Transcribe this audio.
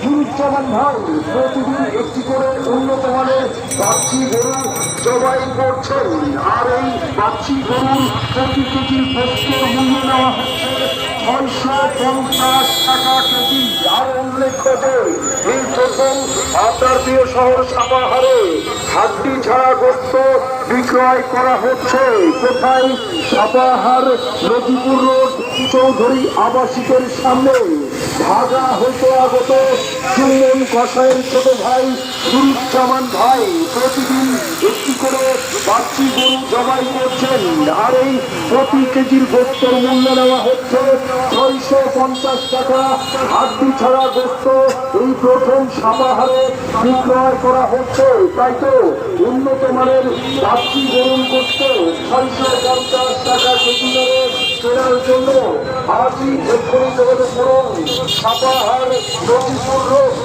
নুরুজ্জামান ভাই প্রতিদিন একটি করে উন্নত মানের বাচ্চি গরু জবাই করছেন। আর এই বাচ্চি গরুর প্রতি কেজির গোস্তের মূল্য নেওয়া হচ্ছে 650 টাকা কেজি। আর উল্লেখ্য যে এই প্রথম আপনার প্রিয় শহর সাপাহারে হাড্ডি ছাড়া গোস্ত বিক্রয় করা হচ্ছে। কোথায়? সাপাহার লতিপুর রোড চৌধুরী আবাসিকের সামনে। ঢাকা হইতে আগত সুমন কসাইয়ের ছোট ভাই নুরুজ্জামান ভাই প্রতিদিন একটি করে বাচ্চি গরু জবাই করছেন। আর এই প্রতি কেজির গোস্তের মূল্য নেওয়া হচ্ছে 650 টাকা। হাড্ডি ছাড়া গোস্ত এই প্রথম সাপাহারে বিক্রয় করা হচ্ছে। তাই তো উন্নত মানের বাচ্চি গরুর গোস্ত 650 টাকা কেজি দরে কেনার জন্য আজই এক্ষুনি যোগাযোগ করুন সাপাহার লতিপুর রোড।